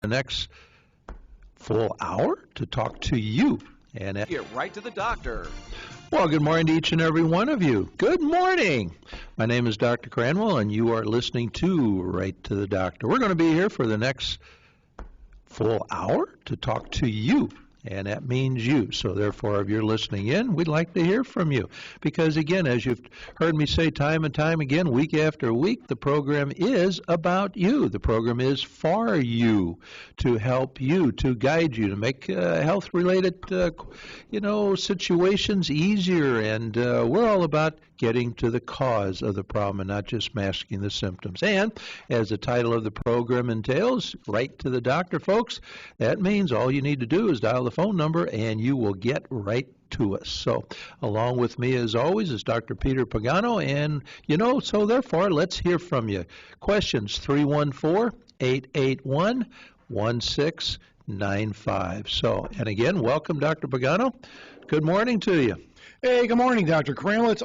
the next full hour to talk to you. And Get right to the doctor. well, good morning to each and every one of you. Good morning. My name is Dr. Cranwell, and you are listening to Right to the Doctor. We're going to be here for the next full hour to talk to you. And that means you. So therefore, if you're listening in, we'd like to hear from you. Because again, as you've heard me say time and time again, week after week, the program is about you. The program is for you, to help you, to guide you, to make health-related, situations easier. And we're all about getting to the cause of the problem and not just masking the symptoms. And as the title of the program entails, Right to the Doctor, folks, that means all you need to do is dial the phone number and you will get right to us. So along with me as always is Dr. Peter Pagano, and so therefore let's hear from you. Questions 314-881-1695. So, and again, welcome, Dr. Pagano. Good morning to you. Hey, good morning, Dr. Cranwell. It's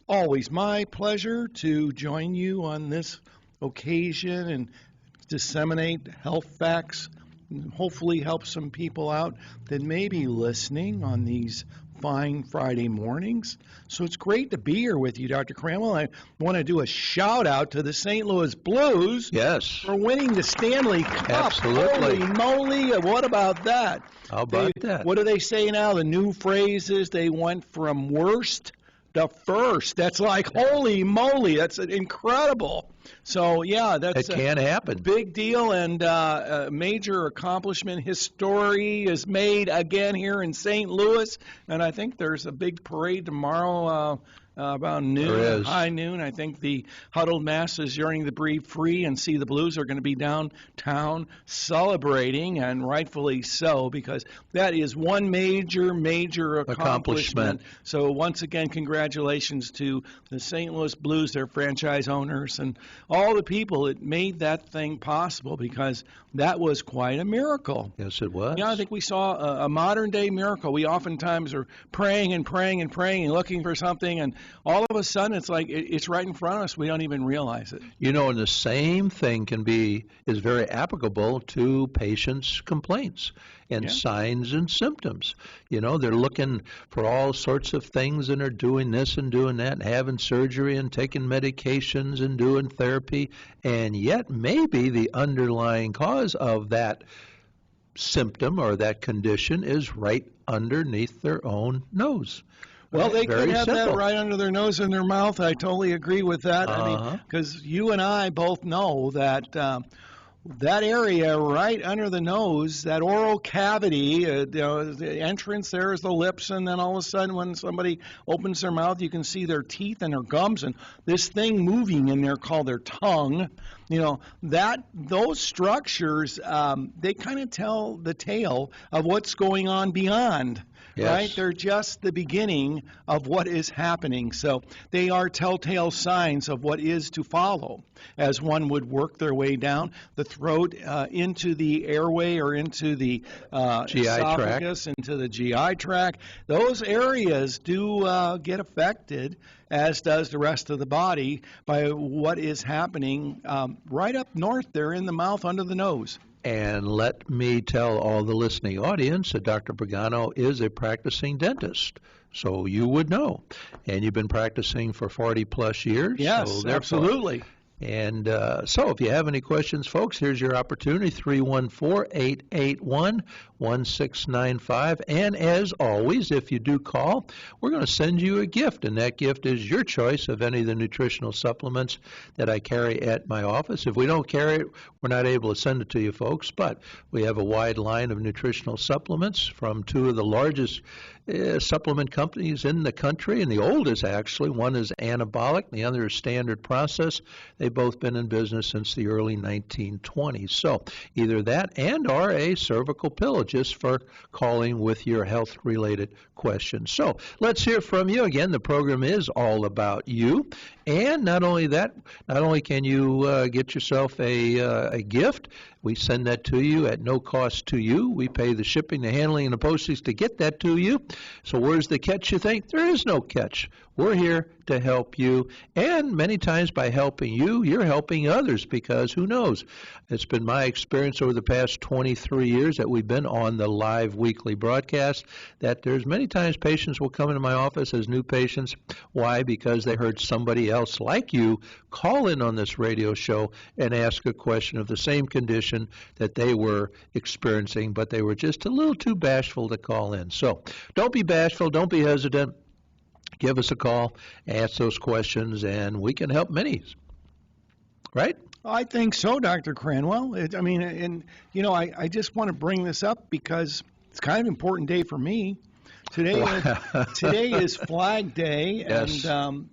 always my pleasure to join you on this occasion and disseminate health facts and hopefully help some people out that may be listening on these fine Friday mornings. So it's great to be here with you, Dr. Cranwell. I want to do a shout out to the St. Louis Blues for winning the Stanley Cup. Absolutely. Holy moly, what about that? How about that? What do they say now? The new phrase is they went from worst to first. That's like, holy moly, that's incredible. So, yeah, that's it can happen. Big deal and a major accomplishment. History is made again here in St. Louis, and I think there's a big parade tomorrow about noon, high noon. I think the huddled masses yearning to breathe free and see the Blues are going to be downtown celebrating, and rightfully so, because that is one major accomplishment. So once again, congratulations to the St. Louis Blues, their franchise owners, and all the people that made that thing possible, because that was quite a miracle. Yes, it was. Yeah, I think we saw a modern-day miracle. We oftentimes are praying and looking for something, and all of a sudden it's like it's right in front of us. We don't even realize it. And the same thing is very applicable to patients' complaints and signs and symptoms. They're looking for all sorts of things, and they're doing this and doing that, and having surgery and taking medications and doing therapy, and yet maybe the underlying cause of that symptom or that condition is right underneath their own nose. Well, they could have that right under their nose and their mouth. I totally agree with that. I mean, because you and I both know that that area right under the nose, that oral cavity, the entrance there is the lips, and then all of a sudden when somebody opens their mouth, you can see their teeth and their gums and this thing moving in there called their tongue. Those structures, they kind of tell the tale of what's going on beyond. Yes. Right? They're just the beginning of what is happening. So they are telltale signs of what is to follow as one would work their way down the throat into the airway or into the esophagus, tract. Into the GI tract. Those areas do get affected, as does the rest of the body, by what is happening right up north there in the mouth under the nose. And let me tell all the listening audience that Dr. Pagano is a practicing dentist. So you would know. And you've been practicing for 40-plus years. Yes, so absolutely. And so if you have any questions, folks, here's your opportunity, 314-881-1695. And as always, if you do call, we're going to send you a gift, and that gift is your choice of any of the nutritional supplements that I carry at my office. If we don't carry it, we're not able to send it to you, folks, but we have a wide line of nutritional supplements from two of the largest supplement companies in the country, and the oldest actually. One is Anabolic, and the other is Standard Process. They've both been in business since the early 1920s. So either that and or a cervical pill, just for calling with your health-related questions. So let's hear from you. Again, the program is all about you. And not only that, not only can you get yourself a gift, we send that to you at no cost to you. We pay the shipping, the handling, and the postage to get that to you. So where's the catch, you think? There is no catch. We're here to help you. And many times by helping you, you're helping others, because who knows? It's been my experience over the past 23 years that we've been on the live weekly broadcast that there's many times patients will come into my office as new patients. Why? Because they heard somebody else like you call in on this radio show and ask a question of the same condition that they were experiencing, but they were just a little too bashful to call in. So don't be bashful, don't be hesitant. Give us a call, ask those questions, and we can help many. Right? I think so, Dr. Cranwell. I just want to bring this up because it's kind of an important day for me. Today is Flag Day, yes. And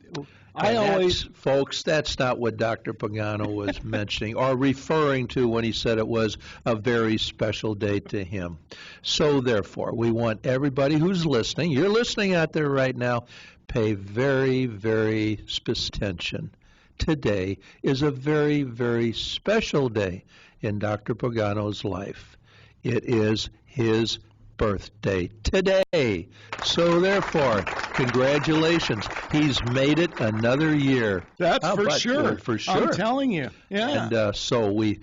I always... Folks, that's not what Dr. Pagano was mentioning or referring to when he said it was a very special day to him. So therefore, we want everybody who's listening, you're listening out there right now, pay very, very special attention. Today is a very, very special day in Dr. Pagano's life. It is his birthday today. So therefore, congratulations. He's made it another year. That's for sure. For sure. I'm telling you. Yeah. And so we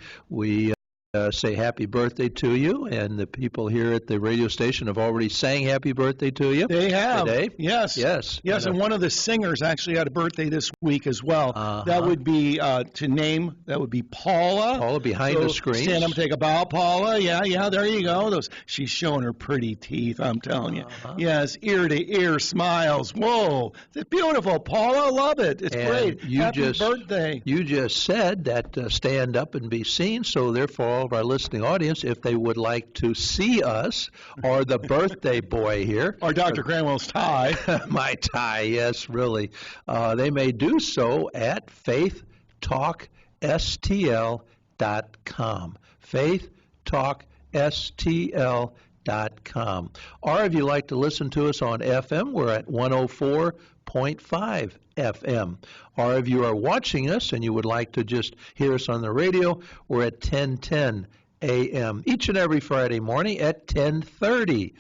say happy birthday to you, and the people here at the radio station have already sang happy birthday to you. They have. Today. Yes. Yes. Yes, and one of the singers actually had a birthday this week as well. That would be, that would be Paula. Paula behind the screen. Stand up, take a bow, Paula. Yeah, there you go. She's showing her pretty teeth, I'm telling you. Yes, ear to ear smiles. Whoa, it's beautiful, Paula. Love it. It's great. Happy birthday. You just said that stand up and be seen, so therefore all of our listening audience, if they would like to see us or the birthday boy here. Or Dr. Cranwell's tie. My tie, yes, really. They may do so at faithtalkstl.com. faithtalkstl.com. Or if you like to listen to us on FM, we're at 104.5 FM. Or if you are watching us and you would like to just hear us on the radio, we're at 1010 a.m. each and every Friday morning at 10:30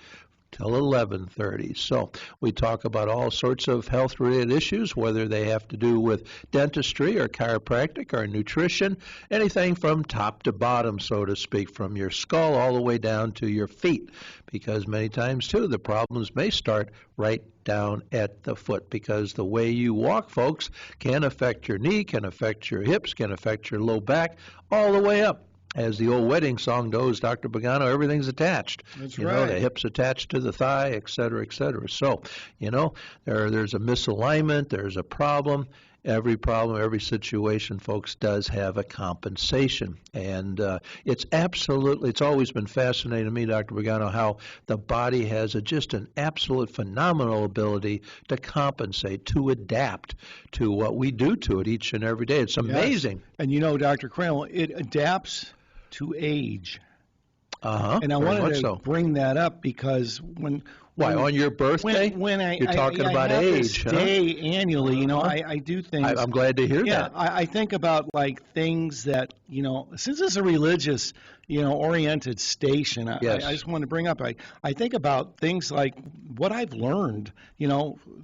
till 11:30. So we talk about all sorts of health-related issues, whether they have to do with dentistry or chiropractic or nutrition, anything from top to bottom, so to speak, from your skull all the way down to your feet, because many times, too, the problems may start right down at the foot, because the way you walk, folks, can affect your knee, can affect your hips, can affect your low back, all the way up. As the old wedding song goes, Dr. Pagano, everything's attached. That's right. Know, the hips attached to the thigh, et cetera, et cetera. So, there's a misalignment, there's a problem. Every problem, every situation, folks, does have a compensation. And it's always been fascinating to me, Dr. Pagano, how the body has just an absolute phenomenal ability to compensate, to adapt to what we do to it each and every day. It's amazing. Yes. And Dr. Cranwell, it adapts to age. And I wanted to bring that up because why, on your birthday? When you're talking about have age, this day annually, I do things. I'm glad to hear that. I think about things that, since it's a religious, oriented station, yes. I just want to bring up, I think about things like what I've learned,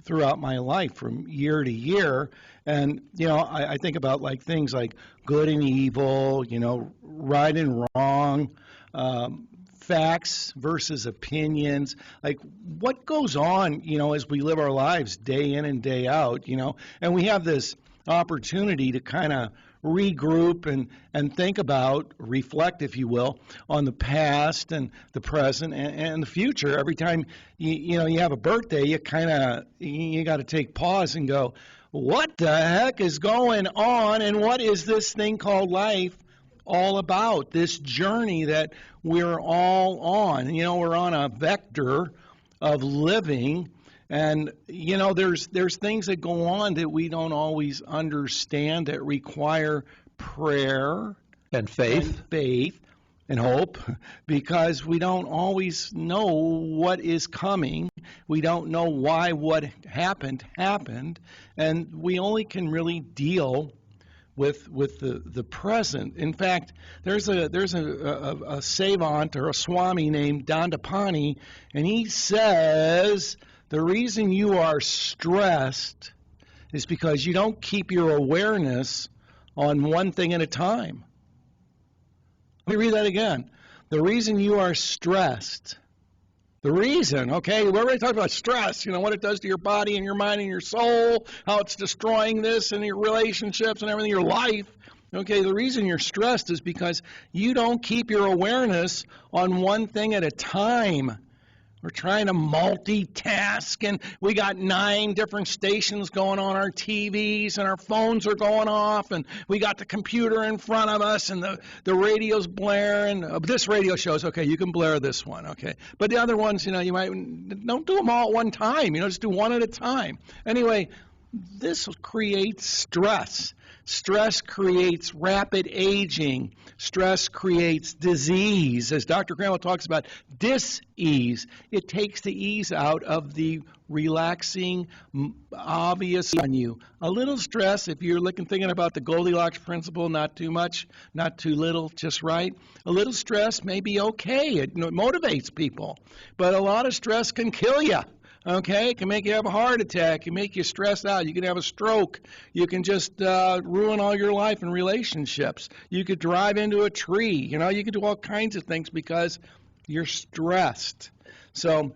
throughout my life from year to year. And, I think about things like good and evil, right and wrong, facts versus opinions, what goes on, as we live our lives day in and day out, and we have this opportunity to kind of regroup and think about, reflect, if you will, on the past and the present and the future. Every time you have a birthday, you got to take pause and go, what the heck is going on, and what is this thing called life all about, this journey that we're all on? We're on a vector of living, and there's things that go on that we don't always understand, that require prayer and faith and hope, because we don't always know what is coming. We don't know why what happened, and we only can really deal with the present. In fact, there's a savant or a swami named Dandapani, and he says the reason you are stressed is because you don't keep your awareness on one thing at a time. Let me read that again. The reason you are stressed, okay, we already talked about stress, what it does to your body and your mind and your soul, how it's destroying this and your relationships and everything, your life. Okay, the reason you're stressed is because you don't keep your awareness on one thing at a time. We're trying to multitask, and we got 9 different stations going on our TVs, and our phones are going off, and we got the computer in front of us, and the radio's blaring. This radio shows, okay, you can blare this one, okay. But the other ones, you might, don't do them all at one time, just do one at a time. Anyway, this creates stress. Stress creates rapid aging. Stress creates disease. As Dr. Cranwell talks about, dis-ease. It takes the ease out of the relaxing, obvious on you. A little stress, if you're thinking about the Goldilocks principle, not too much, not too little, just right. A little stress may be okay. It motivates people. But a lot of stress can kill you. Okay, it can make you have a heart attack, it can make you stressed out, you can have a stroke, you can just ruin all your life and relationships. You could drive into a tree, you could do all kinds of things because you're stressed. So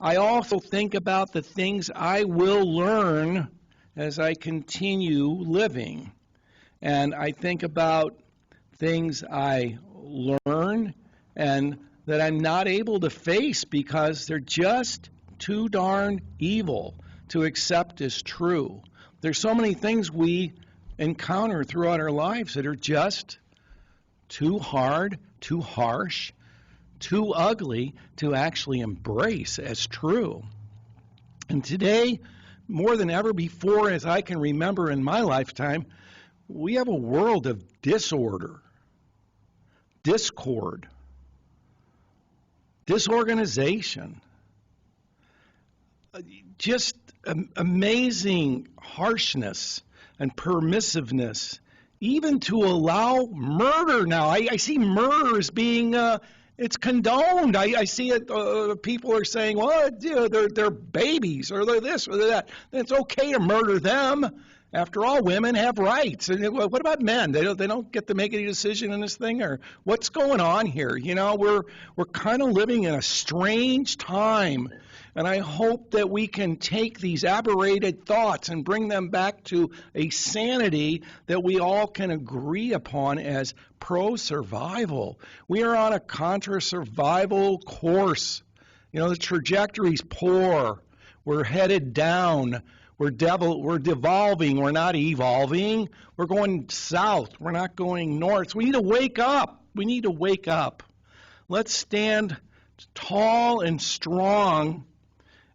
I also think about the things I will learn as I continue living. And I think about things I learn and that I'm not able to face because they're just too darn evil to accept as true. There's so many things we encounter throughout our lives that are just too hard, too harsh, too ugly to actually embrace as true. And today, more than ever before, as I can remember in my lifetime, we have a world of disorder, discord, disorganization, just amazing harshness and permissiveness, even to allow murder now. I see murder as being, it's condoned. I see it, people are saying, well, they're babies, or they're this, or they're that. It's okay to murder them. After all, women have rights. And what about men? They don't get to make any decision in this thing? Or what's going on here? We're kind of living in a strange time. And I hope that we can take these aberrated thoughts and bring them back to a sanity that we all can agree upon as pro-survival. We are on a contra-survival course. The trajectory's poor. We're headed down. We're devolving. We're not evolving. We're going south. We're not going north. So we need to wake up. We need to wake up. Let's stand tall and strong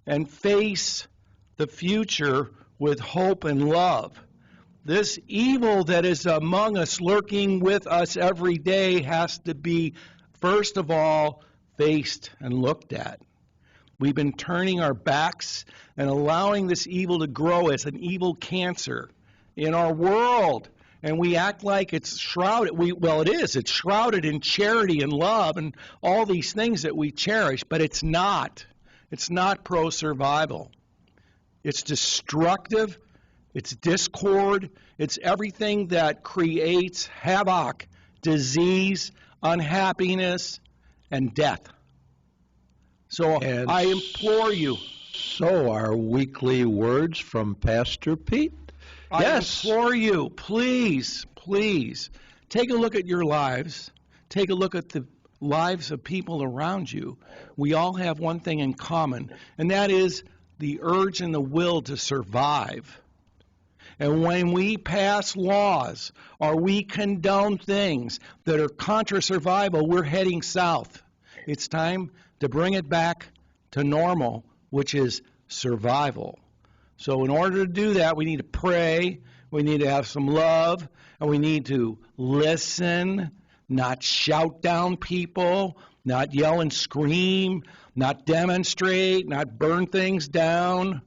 and face the future with hope and love. This evil that is among us, lurking with us every day, has to be, first of all, faced and looked at. We've been turning our backs and allowing this evil to grow as an evil cancer in our world. And we act like it's shrouded. It is. It's shrouded in charity and love and all these things that we cherish, but it's not. It's not pro-survival. It's destructive. It's discord. It's everything that creates havoc, disease, unhappiness, and death. So I implore you. So our weekly words from Pastor Pete. Yes. I implore you, please, take a look at your lives. Take a look at the lives of people around you. We all have one thing in common, and that is the urge and the will to survive. And when we pass laws or we condone things that are contra survival, we're heading south. It's time to bring it back to normal, which is survival. So in order to do that, we need to pray, we need to have some love, and we need to listen, not shout down people, not yell and scream, not demonstrate, not burn things down,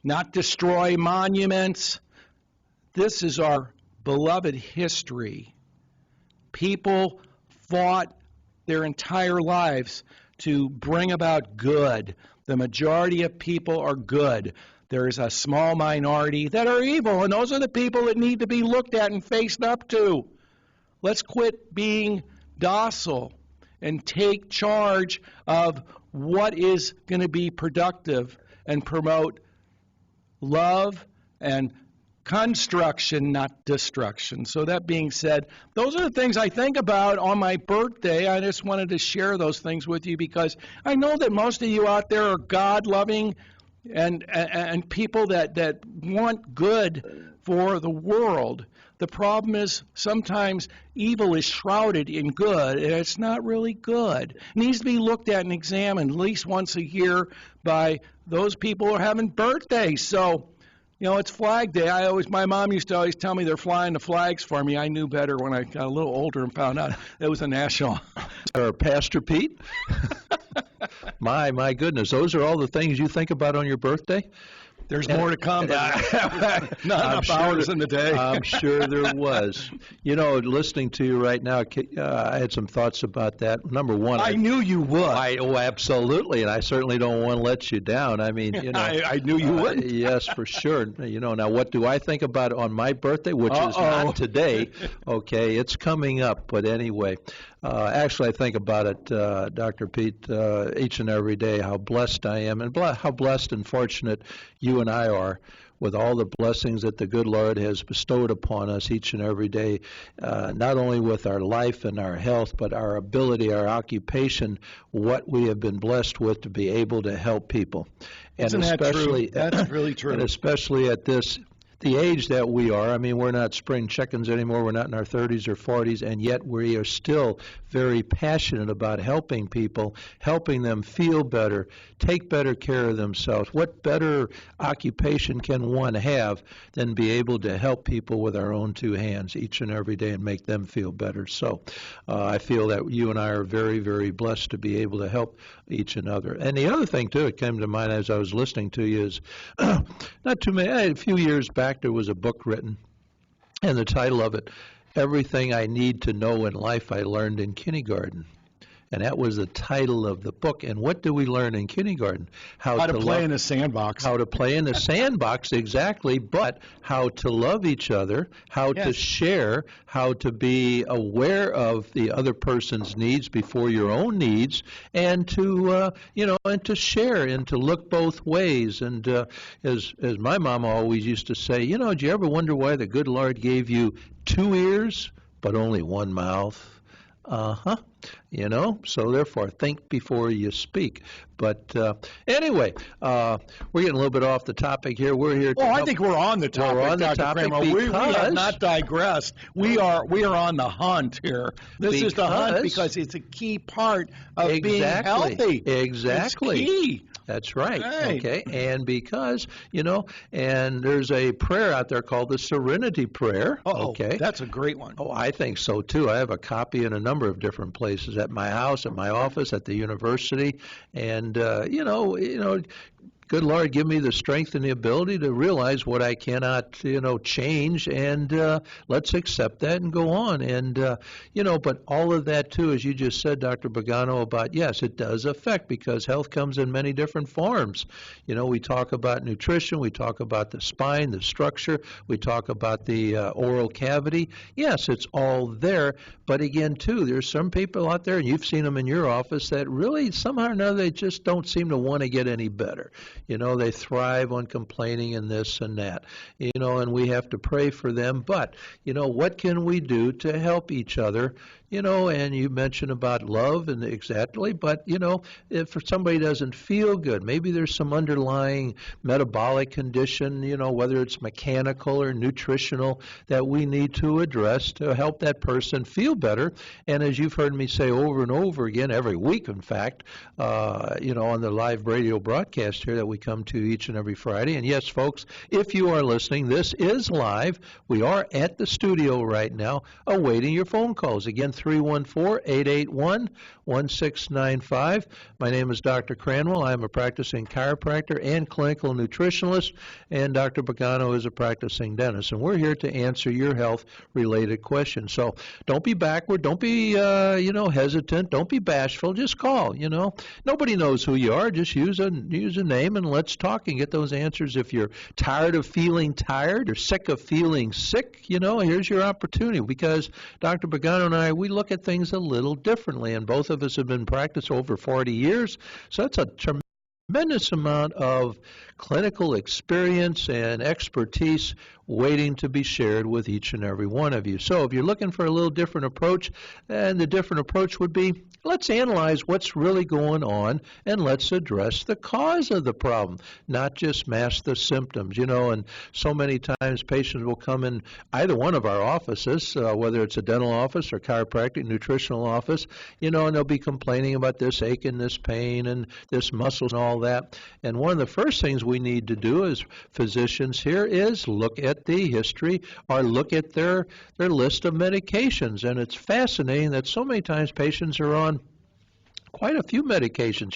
not destroy monuments. This is our beloved history. People fought their entire lives to bring about good. The majority of people are good. there's a small minority that are evil, and those are the people that need to be looked at and faced up to. Let's quit being docile and take charge of what is going to be productive and promote love and construction, not destruction. So that being said, those are the things I think about on my birthday. I just wanted to share those things with you because I know that most of you out there are God-loving and people that want good for the world. The problem is sometimes evil is shrouded in good, and it's not really good. It needs to be looked at and examined at least once a year by those people who are having birthdays. So, you know, it's Flag Day. My mom used to always tell me they're flying the flags for me. I knew better when I got a little older and found out it was a national. Or Pastor Pete? My goodness, those are all the things you think about on your birthday? There's more to come, but not enough hours in the day. I'm sure there was. You know, listening to you right now, I had some thoughts about that. Number one, I knew you would. Absolutely, and I certainly don't want to let you down. I mean, you know, I knew you would. Yes, for sure. You know, now what do I think about on my birthday, which is not today? Okay, it's coming up, but anyway. Actually, I think about it, Dr. Pete, each and every day, how blessed I am and how blessed and fortunate you and I are with all the blessings that the good Lord has bestowed upon us each and every day, not only with our life and our health, but our ability, our occupation, what we have been blessed with to be able to help people. And Isn't that true? That's really true. And especially at the age that we are. I mean, we're not spring chickens anymore. We're not in our 30s or 40s, and yet we are still very passionate about helping people, helping them feel better, take better care of themselves. What better occupation can one have than be able to help people with our own two hands each and every day and make them feel better? So I feel that you and I are very, very blessed to be able to help each another. And the other thing, too, that came to mind as I was listening to you is a few years back, there was a book written, and the title of it, Everything I Need to Know in Life I Learned in Kindergarten. And that was the title of the book. And what do we learn in kindergarten? How to play in the sandbox. How to play in the sandbox, exactly, but how to love each other, how to share, how to be aware of the other person's needs before your own needs, and to, and to share and to look both ways. And as my mom always used to say, do you ever wonder why the good Lord gave you 2 ears but only 1 mouth? So therefore think before you speak. But anyway, we're getting a little bit off the topic here. We're here to I think we're on the topic, we're on the Dr. topic Cranwell. We have not digressed. We are on the hunt here. This is the hunt because it's a key part of being healthy. Exactly. It's key. That's right. Okay. And because, and there's a prayer out there called the Serenity Prayer. Okay. That's a great one. Oh, I think so too. I have a copy in a number of different places, at my house, at my office, at the university. And, good Lord, give me the strength and the ability to realize what I cannot, change, and let's accept that and go on. And, but all of that, too, as you just said, Dr. Bogano, about, yes, it does affect, because health comes in many different forms. We talk about nutrition, we talk about the spine, the structure, we talk about the oral cavity. Yes, it's all there, but again, too, there's some people out there, and you've seen them in your office, that really, somehow or another, they just don't seem to want to get any better. They thrive on complaining and this and that, and we have to pray for them. But, what can we do to help each other? And you mentioned about love, and exactly, but, if somebody doesn't feel good, maybe there's some underlying metabolic condition, whether it's mechanical or nutritional, that we need to address to help that person feel better. And as you've heard me say over and over again, every week, in fact, on the live radio broadcast here that we come to each and every Friday. And yes, folks, if you are listening, this is live. We are at the studio right now awaiting your phone calls. Again, 1-314-881-1695. My name is Dr. Cranwell. I'm a practicing chiropractor and clinical nutritionalist, and Dr. Pagano is a practicing dentist. And we're here to answer your health-related questions. So don't be backward. Don't be, hesitant. Don't be bashful. Just call, Nobody knows who you are. Just use a name and let's talk and get those answers. If you're tired of feeling tired or sick of feeling sick, here's your opportunity, because Dr. Pagano and I, we look at things a little differently, and both of us have been practicing over 40 years, so that's a tremendous amount of clinical experience and expertise waiting to be shared with each and every one of you. So if you're looking for a little different approach, and the different approach would be, let's analyze what's really going on and let's address the cause of the problem, not just mask the symptoms. And so many times patients will come in either one of our offices, whether it's a dental office or chiropractic nutritional office, and they'll be complaining about this ache and this pain and this muscle and all that. And one of the first things we need to do as physicians here is look at the history or look at their list of medications. And it's fascinating that so many times patients are on quite a few medications,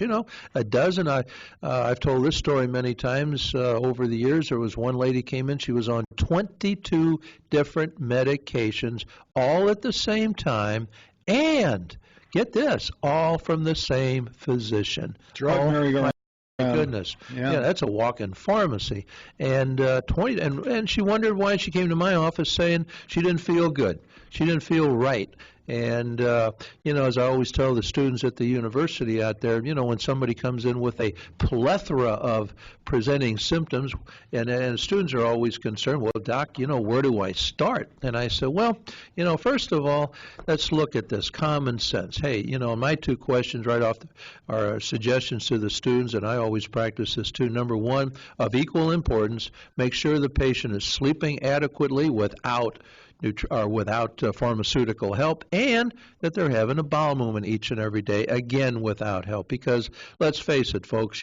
a dozen. I've told this story many times over the years. There was one lady came in, she was on 22 different medications all at the same time, and get this, all from the same physician. Drug merry-go-round. Goodness, yeah, that's a walk-in pharmacy. And and she wondered why she came to my office saying she didn't feel good, she didn't feel right. And, as I always tell the students at the university out there, when somebody comes in with a plethora of presenting symptoms, and students are always concerned, well, doc, where do I start? And I said, well, first of all, let's look at this common sense. Hey, my two questions right off are suggestions to the students, and I always practice this too. Number one, of equal importance, make sure the patient is sleeping adequately without pharmaceutical help, and that they're having a bowel movement each and every day, again without help. Because let's face it, folks,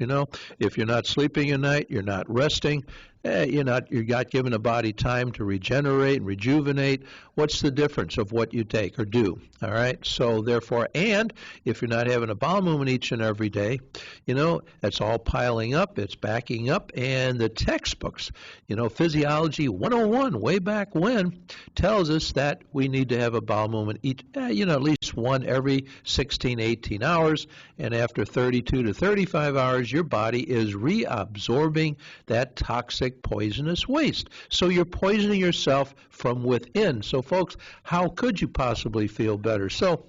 if you're not sleeping at night, you're not resting, you're not giving the body time to regenerate and rejuvenate. What's the difference of what you take or do? All right. So therefore, and if you're not having a bowel movement each and every day, it's all piling up, it's backing up, and the textbooks, Physiology 101, way back when, tells us that we need to have a bowel movement each, at least one every 16, 18 hours, and after 32 to 35 hours, your body is reabsorbing that toxic poisonous waste. So you're poisoning yourself from within. So folks, how could you possibly feel better? So,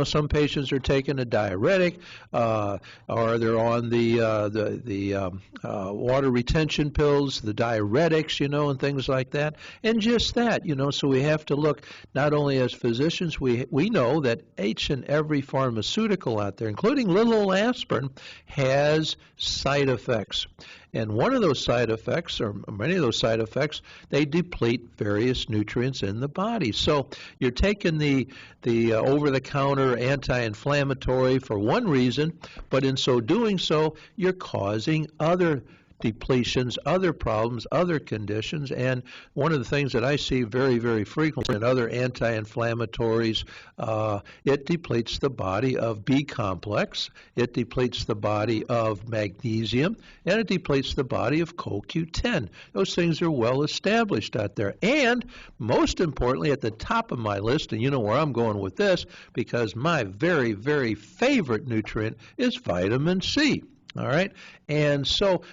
some patients are taking a diuretic, or they're on the water retention pills, the diuretics, and things like that. And just that, so we have to look, not only as physicians, we know that each and every pharmaceutical out there, including little old aspirin, has side effects. And one of those side effects, or many of those side effects, they deplete various nutrients in the body. So you're taking the over-the-counter anti-inflammatory for one reason, but in so doing so, you're causing other depletions, other problems, other conditions. And one of the things that I see very, very frequently in other anti-inflammatories, it depletes the body of B complex, it depletes the body of magnesium, and it depletes the body of CoQ10. Those things are well established out there. And most importantly, at the top of my list, and you know where I'm going with this, because my very, very favorite nutrient is vitamin C. All right, and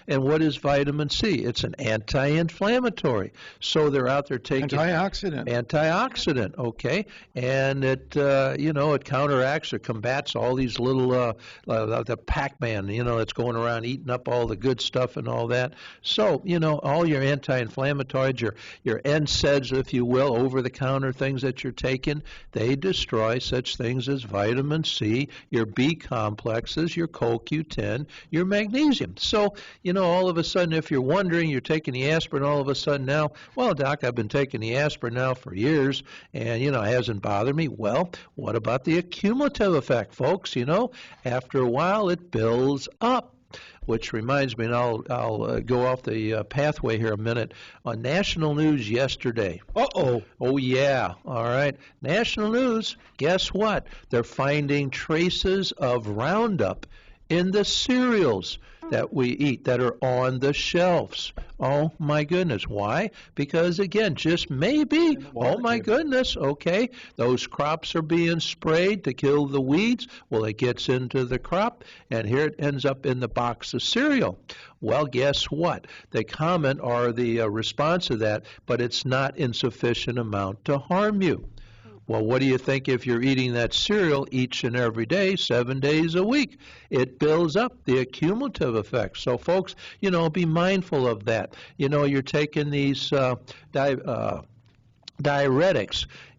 what is vitamin C? It's an anti-inflammatory. So they're out there taking antioxidant. Okay, and it it counteracts or combats all these little the Pac-Man that's going around eating up all the good stuff and all that. So all your anti-inflammatories, your NSAIDs, if you will, over-the-counter things that you're taking, they destroy such things as vitamin C, your B complexes, your CoQ10, your magnesium. So, all of a sudden, if you're wondering, you're taking the aspirin all of a sudden now, well, doc, I've been taking the aspirin now for years, and, it hasn't bothered me. Well, what about the accumulative effect, folks? After a while, it builds up. which reminds me, and I'll go off the pathway here a minute, on national news yesterday. Uh-oh. Oh, yeah. All right. National news, guess what? They're finding traces of Roundup in the cereals that we eat that are on the shelves. Oh, my goodness. Why? Because, again, just maybe, oh, my goodness, okay, those crops are being sprayed to kill the weeds. Well, it gets into the crop, and here it ends up in the box of cereal. Well, guess what? The comment or the response to that, but it's not in sufficient amount to harm you. Well, what do you think if you're eating that cereal each and every day, 7 days a week? It builds up the accumulative effect. So, folks, be mindful of that. You're taking these diuretics,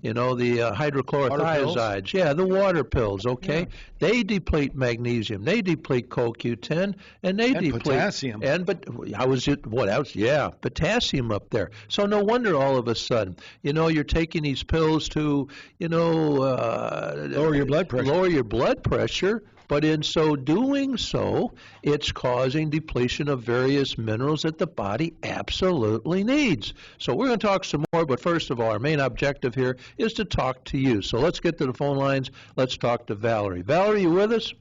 the hydrochlorothiazides, the water pills, okay? Yeah. They deplete magnesium, they deplete CoQ10, and they deplete potassium. Potassium up there. So no wonder all of a sudden, you're taking these pills to, lower your blood pressure. Lower your blood pressure. But in so doing it's causing depletion of various minerals that the body absolutely needs. So we're going to talk some more, but first of all, our main objective here is to talk to you. So let's get to the phone lines. Let's talk to Valerie. Valerie, you with us?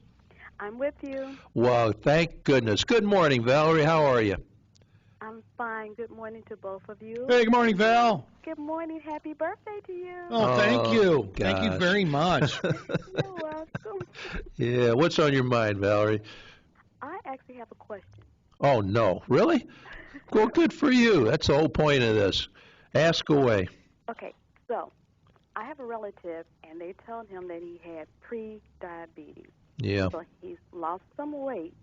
I'm with you. Well, thank goodness. Good morning, Valerie. How are you? I'm fine. Good morning to both of you. Hey, good morning, Val. Good morning. Happy birthday to you. Oh, thank you. Gosh. Thank you very much. You're welcome. Yeah, what's on your mind, Valerie? I actually have a question. Oh, no. Really? Well, good for you. That's the whole point of this. Ask away. Okay, so I have a relative, and they told him that he had pre-diabetes. Yeah. So he's lost some weight.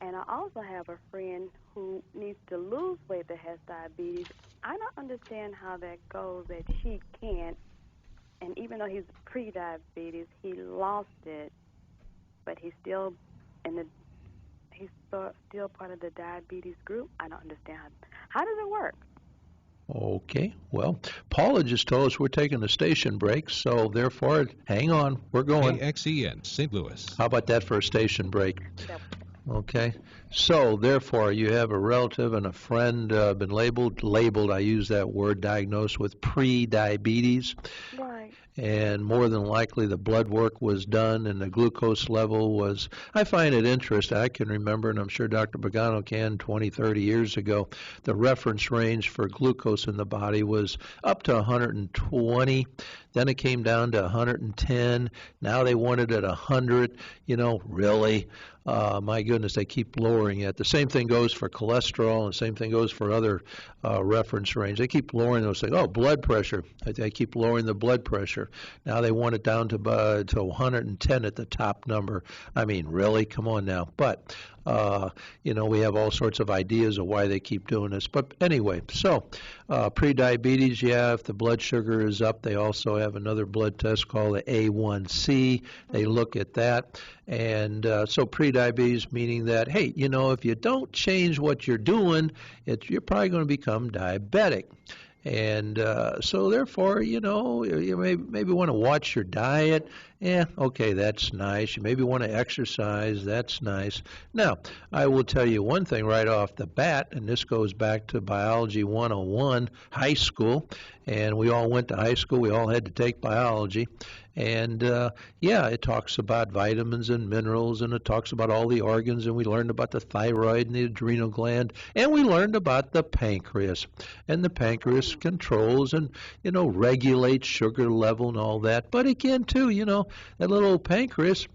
And I also have a friend who needs to lose weight that has diabetes. I don't understand how that goes, that she can't. And even though he's pre-diabetes, he lost it, but he's still still part of the diabetes group. I don't understand how does it work? Okay, well, Paula just told us we're taking a station break, so therefore, hang on, we're going. KXEN, St. Louis. How about that for a station break? Okay, so therefore, you have a relative and a friend been labeled, I use that word, diagnosed with pre-diabetes. Right. And more than likely the blood work was done and the glucose level was, I find it interesting. I can remember, and I'm sure Dr. Pagano can, 20, 30 years ago, the reference range for glucose in the body was up to 120. Then it came down to 110. Now they want it at 100. Really? My goodness, they keep lowering it. The same thing goes for cholesterol, and the same thing goes for other reference range. They keep lowering those things. Oh, blood pressure. They keep lowering the blood pressure. Now they want it down to 110 at the top number. I mean, really? Come on now. But, we have all sorts of ideas of why they keep doing this. But anyway, so pre-diabetes, if the blood sugar is up, they also have another blood test called the A1C. They look at that. And so pre-diabetes meaning that, hey, if you don't change what you're doing, you're probably going to become diabetic. And so therefore, you maybe want to watch your diet. Okay, that's nice. You maybe want to exercise. That's nice. Now, I will tell you one thing right off the bat, and this goes back to Biology 101, high school. And we all went to high school. We all had to take biology. And, it talks about vitamins and minerals, and it talks about all the organs, and we learned about the thyroid and the adrenal gland, and we learned about the pancreas. And the pancreas controls and, regulates sugar level and all that. But again, too, that little pancreas,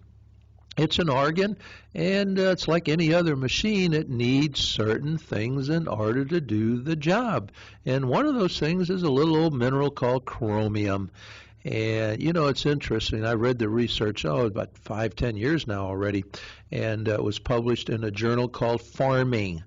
it's an organ, and it's like any other machine. It needs certain things in order to do the job. And one of those things is a little old mineral called chromium. And, it's interesting. I read the research, about 5-10 years now already, and it was published in a journal called Farming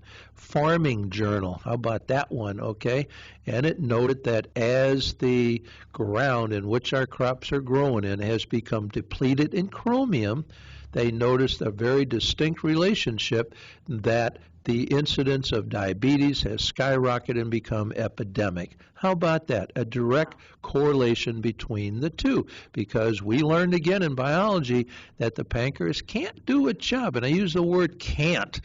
Journal. How about that one, okay? And it noted that as the ground in which our crops are growing in has become depleted in chromium, they noticed a very distinct relationship that the incidence of diabetes has skyrocketed and become epidemic. How about that? A direct correlation between the two, because we learned again in biology that the pancreas can't do its job, and I use the word can't.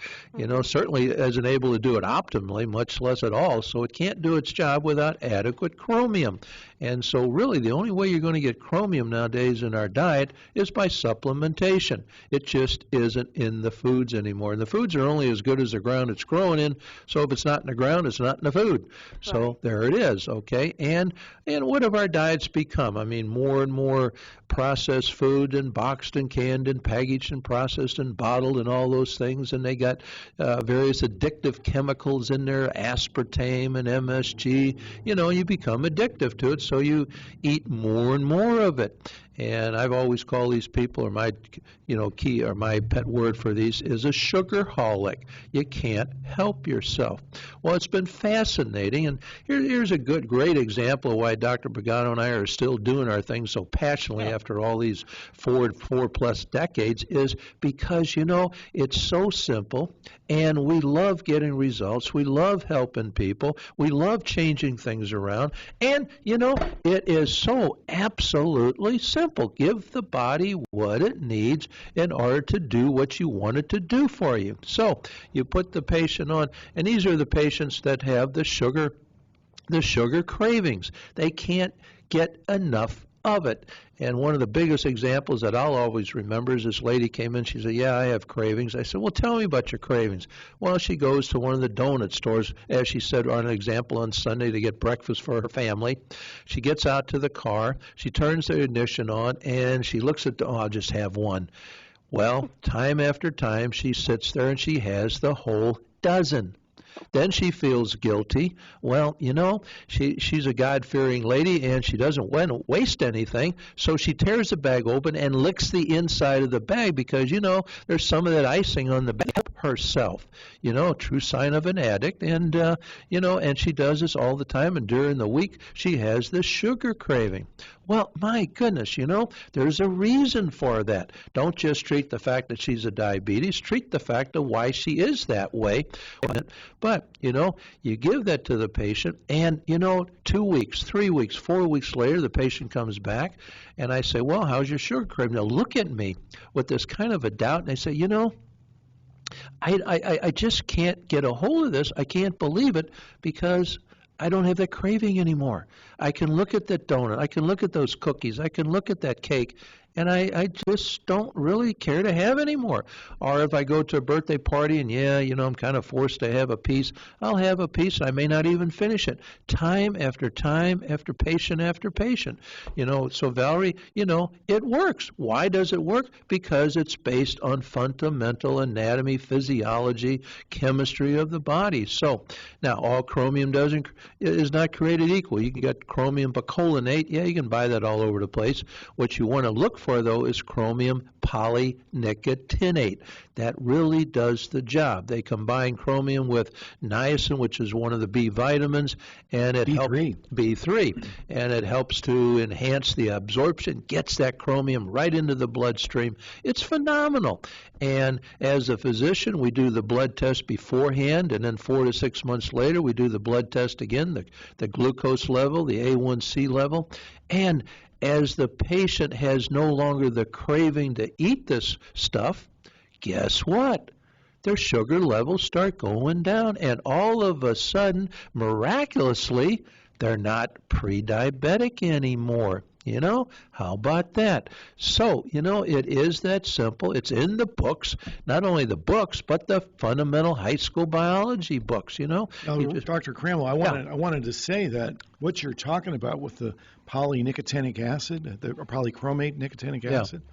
Certainly isn't able to do it optimally, much less at all, so it can't do its job without adequate chromium. And so really the only way you're going to get chromium nowadays in our diet is by supplementation. It just isn't in the foods anymore. And the foods are only as good as the ground it's growing in, so if it's not in the ground, it's not in the food. So Right. there it is, okay? And what have our diets become? I mean, more and more processed food and boxed and canned and packaged and processed and bottled and all those things, and they got various addictive chemicals in there, aspartame and MSG. You become addictive to it, so you eat more and more of it. And I've always called these people, or my key or my pet word for these is a sugarholic. You can't help yourself. Well, it's been fascinating, and here's a great example of why Dr. Pagano and I are still doing our thing so passionately after all these four plus decades, is because it's so simple, and we love getting results. We love helping people. We love changing things around, and it is so absolutely simple. Give the body what it needs in order to do what you want it to do for you. So you put the patient on, and these are the patients that have the sugar cravings. They can't get enough of it. And one of the biggest examples that I'll always remember is this lady came in. She said, "Yeah, I have cravings." I said, "Well, tell me about your cravings." Well, she goes to one of the donut stores, as she said on an example on Sunday, to get breakfast for her family. She gets out to the car. She turns the ignition on, and she looks at I'll just have one. Well, time after time, she sits there and she has the whole dozen. Then she feels guilty. Well, she's a God-fearing lady, and she doesn't want to waste anything, so she tears the bag open and licks the inside of the bag because, there's some of that icing on the bag herself. A true sign of an addict, and, and she does this all the time, and during the week, she has this sugar craving. Well, my goodness, there's a reason for that. Don't just treat the fact that she's a diabetes, treat the fact of why she is that way. But, you give that to the patient, and, 2 weeks, 3 weeks, 4 weeks later, the patient comes back, and I say, "Well, how's your sugar craving?" They'll look at me with this kind of a doubt, and they say, I just can't get a hold of this. I can't believe it because I don't have that craving anymore. I can look at that donut. I can look at those cookies. I can look at that cake, and I just don't really care to have anymore. Or if I go to a birthday party and, I'm kind of forced to have a piece, I'll have a piece. I may not even finish it. Time after patient after patient. So Valerie, it works. Why does it work? Because it's based on fundamental anatomy, physiology, chemistry of the body. So now all chromium is not created equal. You can get chromium picolinate. Yeah, you can buy that all over the place. What you want to look for, though, is chromium polynicotinate. That really does the job. They combine chromium with niacin, which is one of the B vitamins, and it helps B3, and it helps to enhance the absorption, gets that chromium right into the bloodstream. It's phenomenal. And as a physician, we do the blood test beforehand, and then 4 to 6 months later, we do the blood test again, the glucose level, the A1C level, and as the patient has no longer the craving to eat this stuff, guess what? Their sugar levels start going down, and all of a sudden, miraculously, they're not pre-diabetic anymore. How about that? So, it is that simple. It's in the books, not only the books, but the fundamental high school biology books, Now, Dr. Cranwell, I wanted to say that what you're talking about with the polynicotinic acid, the polychromate nicotinic acid,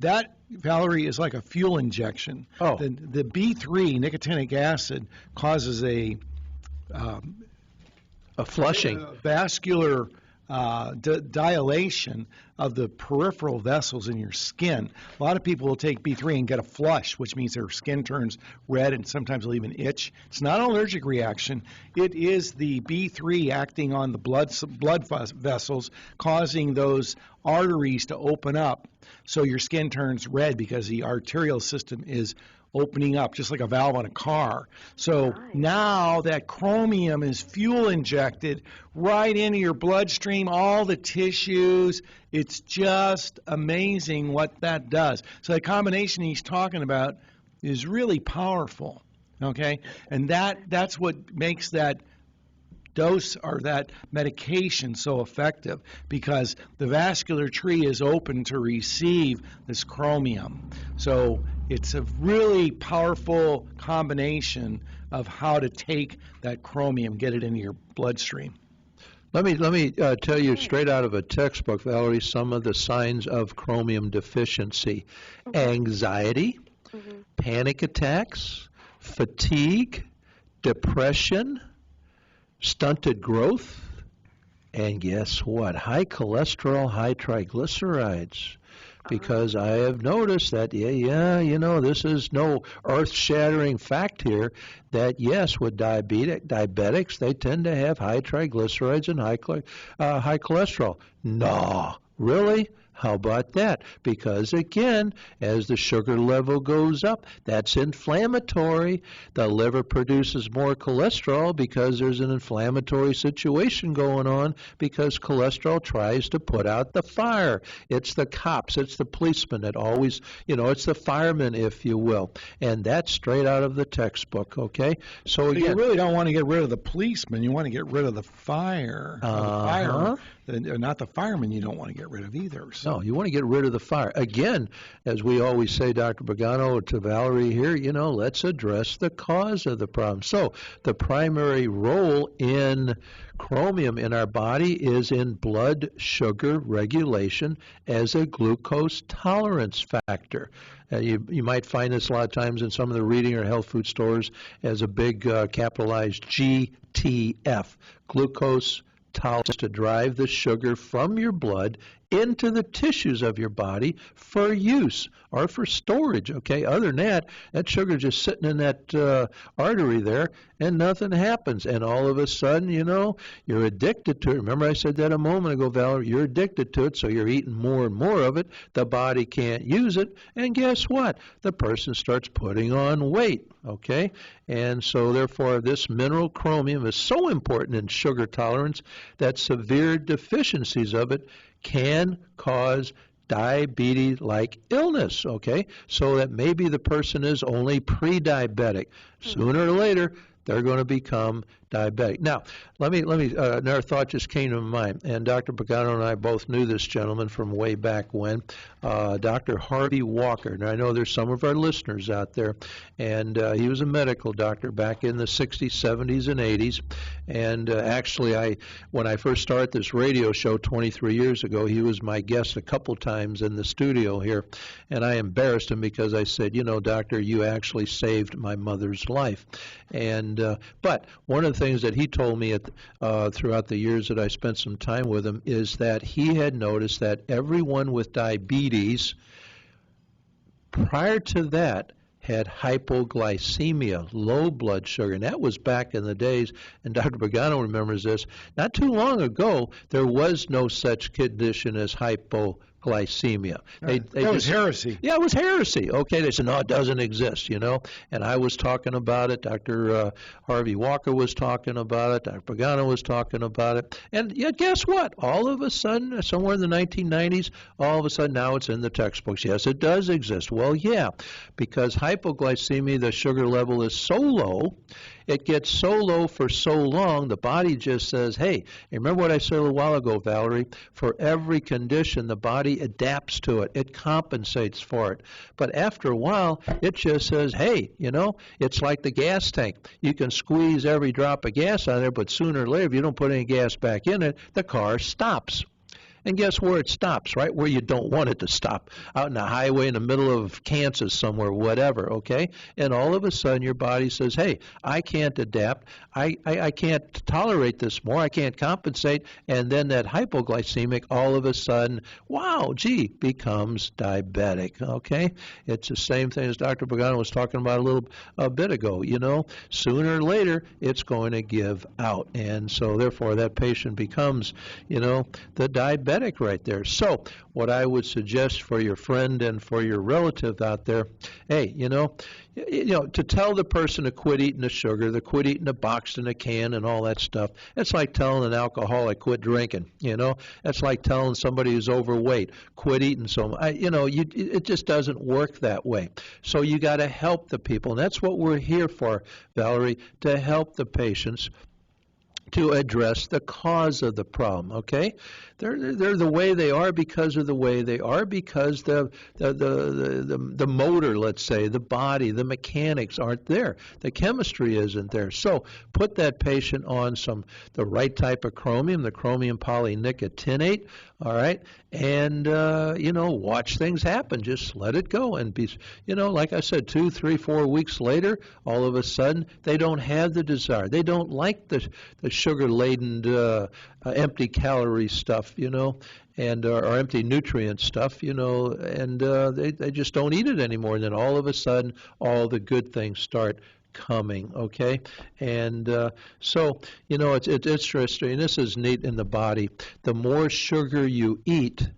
that, Valerie, is like a fuel injection. Oh. The B3 nicotinic acid causes a flushing. Vascular dilation of the peripheral vessels in your skin. A lot of people will take B3 and get a flush, which means their skin turns red and sometimes they'll even itch. It's not an allergic reaction. It is the B3 acting on the blood vessels, causing those arteries to open up, so your skin turns red because the arterial system is opening up, just like a valve on a car. So now that chromium is fuel injected right into your bloodstream, all the tissues. It's just amazing what that does. So the combination he's talking about is really powerful, okay? And that's what makes that dose or that medication so effective, because the vascular tree is open to receive this chromium. So it's a really powerful combination of how to take that chromium, get it into your bloodstream. Let me tell you straight out of a textbook, Valerie, some of the signs of chromium deficiency: anxiety, panic attacks, fatigue, depression, stunted growth, and guess what? High cholesterol, high triglycerides. Because I have noticed that, this is no earth-shattering fact here, that yes, with diabetics, they tend to have high triglycerides and high cholesterol. No, really? How about that? Because again, as the sugar level goes up, that's inflammatory. The liver produces more cholesterol because there's an inflammatory situation going on, because cholesterol tries to put out the fire. It's the cops, it's the policemen that always, it's the firemen, if you will. And that's straight out of the textbook, okay? So again, you really don't want to get rid of the policemen. You want to get rid of the fire. Not the firemen you don't want to get rid of either. So. No, you want to get rid of the fire. Again, as we always say, Dr. Pagano, to Valerie here, let's address the cause of the problem. So the primary role in chromium in our body is in blood sugar regulation as a glucose tolerance factor. You might find this a lot of times in some of the reading or health food stores as a big capitalized GTF, glucose tolerance, to drive the sugar from your blood into the tissues of your body for use or for storage, okay? Other than that, that sugar just sitting in that artery there and nothing happens. And all of a sudden, you're addicted to it. Remember I said that a moment ago, Valerie, you're addicted to it, so you're eating more and more of it. The body can't use it. And guess what? The person starts putting on weight, okay? And so therefore, this mineral chromium is so important in sugar tolerance that severe deficiencies of it can cause diabetes-like illness, okay? So that maybe the person is only pre-diabetic. Sooner or later, they're going to become diabetic. Now, let me. Another thought just came to mind, and Dr. Pagano and I both knew this gentleman from way back when, Dr. Harvey Walker. Now, I know there's some of our listeners out there, and he was a medical doctor back in the 60s, 70s, and 80s. And actually, when I first started this radio show 23 years ago, he was my guest a couple times in the studio here, and I embarrassed him because I said, doctor, you actually saved my mother's life. And but one of the things that he told me throughout the years that I spent some time with him is that he had noticed that everyone with diabetes prior to that had hypoglycemia, low blood sugar, and that was back in the days, and Dr. Pagano remembers this, not too long ago, there was no such condition as hypoglycemia. That was heresy. Yeah, it was heresy. Okay, they said, no, it doesn't exist, and I was talking about it, Dr. Harvey Walker was talking about it, Dr. Pagano was talking about it, and yet guess what? All of a sudden, somewhere in the 1990s, all of a sudden now it's in the textbooks. Yes, it does exist. Well, yeah, because hypoglycemia, the sugar level is so low, it gets so low for so long, the body just says, hey, remember what I said a little while ago, Valerie? For every condition, the body adapts to it. It compensates for it. But after a while, it just says, hey, it's like the gas tank. You can squeeze every drop of gas out of there, but sooner or later, if you don't put any gas back in it, the car stops. And guess where it stops? Right where you don't want it to stop, out in the highway in the middle of Kansas somewhere, whatever, okay? And all of a sudden your body says, hey, I can't adapt. I can't tolerate this more. I can't compensate. And then that hypoglycemic all of a sudden, wow, gee, becomes diabetic, okay? It's the same thing as Dr. Pagano was talking about a bit ago, you know. Sooner or later, it's going to give out. And so therefore that patient becomes, you know, the diabetic right there. So what I would suggest for your friend and for your relative out there, hey, you know, to tell the person to quit eating the sugar, to quit eating the box and the can and all that stuff, it's like telling an alcoholic quit drinking, you know. It's like telling somebody who's overweight quit eating it just doesn't work that way. So you got to help the people, and that's what we're here for, Valerie, to help the patients to address the cause of the problem, okay? They're the way they are because of the way they are, because the motor, let's say, the body, the mechanics aren't there. The chemistry isn't there. So put that patient on the right type of chromium, the chromium polynicotinate, all right? And, watch things happen. Just let it go. And, like I said, 2, 3, 4 weeks later, all of a sudden, they don't have the desire. They don't like the sugar-laden, empty calorie stuff, and or empty nutrient stuff, and they just don't eat it anymore. And then all of a sudden, all the good things start coming, okay? And so, it's interesting. This is neat in the body. The more sugar you eat,